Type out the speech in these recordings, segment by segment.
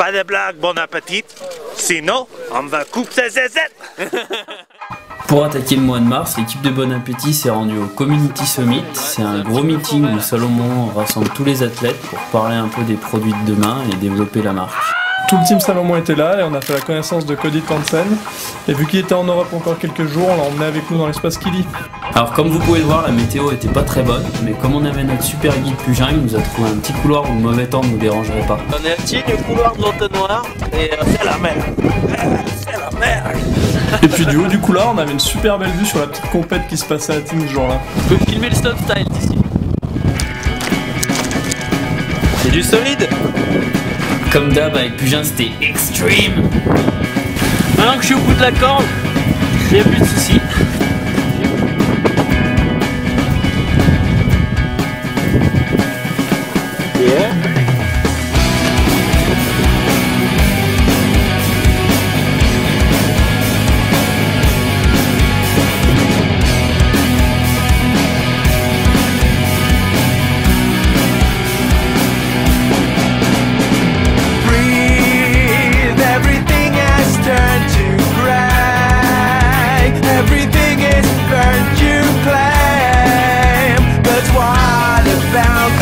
Pas de blague, bon appétit. Sinon, on va couper ses zézettes. Pour attaquer le mois de mars, l'équipe de Bon Appétit s'est rendue au Community Summit. C'est un gros meeting où Salomon rassemble tous les athlètes pour parler un peu des produits de demain et développer la marque. Tout le team Salomon était là et on a fait la connaissance de Cody Tansen. Et vu qu'il était en Europe encore quelques jours, on l'a emmené avec nous dans l'espace Kili. Alors comme vous pouvez le voir, la météo était pas très bonne, mais comme on avait notre super guide Pugin, il nous a trouvé un petit couloir où le mauvais temps ne nous dérangerait pas. On est un petit couloir de l'entonnoir et c'est la mer. C'est la mer. Et puis du haut du couloir, on avait une super belle vue sur la petite compète qui se passait à Team ce jour-là. On peut filmer le stop style d'ici. C'est du solide. Comme d'hab avec Pugin, c'était extreme. Maintenant que je suis au bout de la corde, il n'y a plus de soucis. Yeah.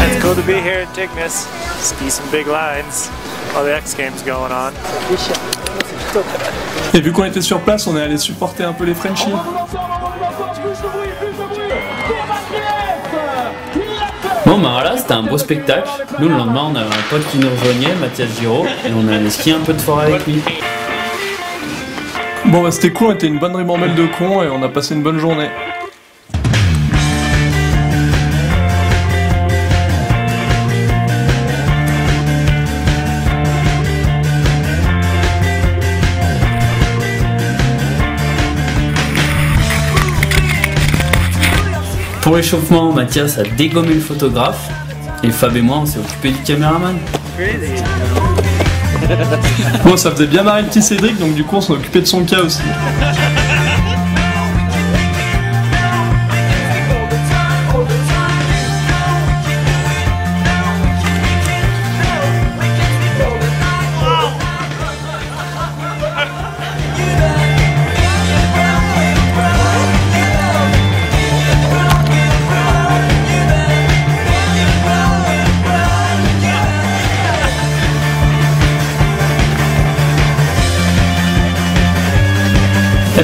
It's cool to be here in Tignes, ski some big lines, all the X Games going on. Et vu qu'on était sur place, on est allé supporter un peu les Frenchies. Bon bah voilà, c'était un beau spectacle. Nous le lendemain on avait un pote qui nous rejoignait, Mathias Giraud, et on allait skier un peu de forêt avec lui. Bon bah c'était cool, on était une bonne ribambelle de cons et on a passé une bonne journée. Pour l'échauffement, Mathias a dégommé le photographe et Fab et moi on s'est occupé du caméraman. Bon, ça faisait bien marrer le petit Cédric, donc du coup on s'en occupé de son cas aussi.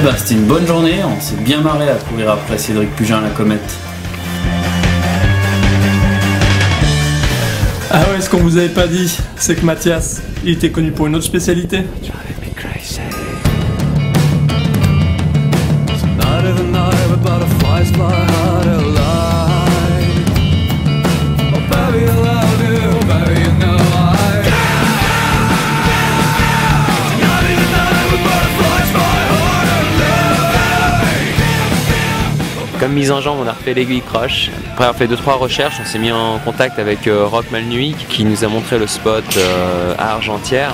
Eh ben c'était une bonne journée, on s'est bien marré à courir après Cédric Pugin la comète. Ah ouais, ce qu'on vous avait pas dit, c'est que Mathias, il était connu pour une autre spécialité. Comme mise en jambe, on a refait l'aiguille croche. Après avoir fait 2-3 recherches, on s'est mis en contact avec Rock Malnuit qui nous a montré le spot à Argentière.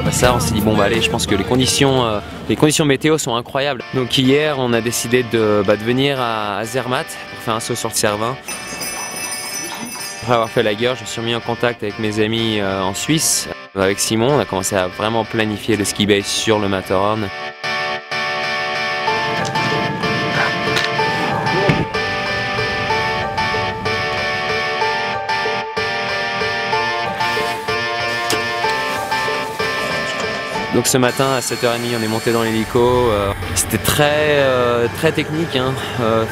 Ça, on s'est dit bon bah allez, je pense que les conditions météo sont incroyables. Donc hier on a décidé de venir à Zermatt pour faire un saut sur le Cervin. Après avoir fait la guerre, je me suis mis en contact avec mes amis en Suisse. Avec Simon, on a commencé à vraiment planifier le ski base sur le Matterhorn. Donc ce matin à 7h30 on est monté dans l'hélico, c'était très technique, hein.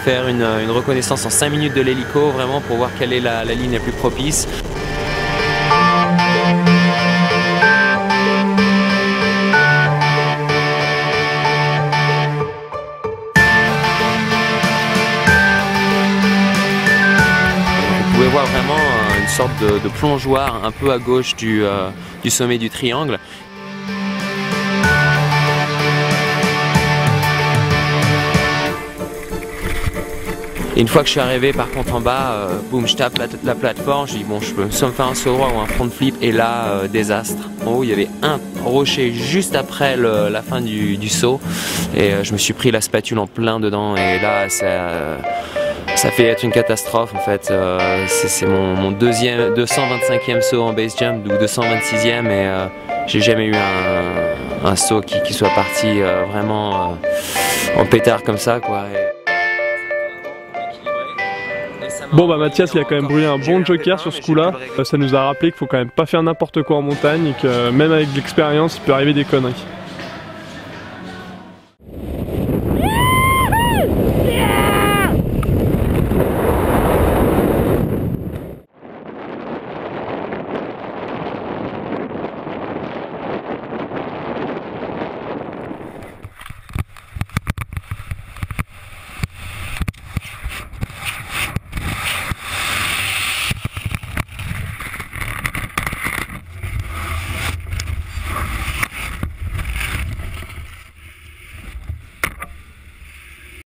Faire une reconnaissance en 5 minutes de l'hélico vraiment pour voir quelle est la ligne la plus propice. pouvez voir vraiment une sorte de plongeoir un peu à gauche du sommet du triangle. Et une fois que je suis arrivé par contre en bas, boum, je tape la plateforme, je dis bon, je peux soit me faire un saut droit ou un front flip, et là, désastre. En haut, il y avait un rocher juste après la fin du saut, et je me suis pris la spatule en plein dedans, et là, ça fait être une catastrophe en fait. C'est mon 225e saut en base jump, ou 226e, et j'ai jamais eu un saut qui soit parti vraiment en pétard comme ça, quoi. Bon bah Mathias il a quand même brûlé un bon joker sur ce coup là, ça nous a rappelé qu'il faut quand même pas faire n'importe quoi en montagne et que même avec de l'expérience il peut arriver des conneries.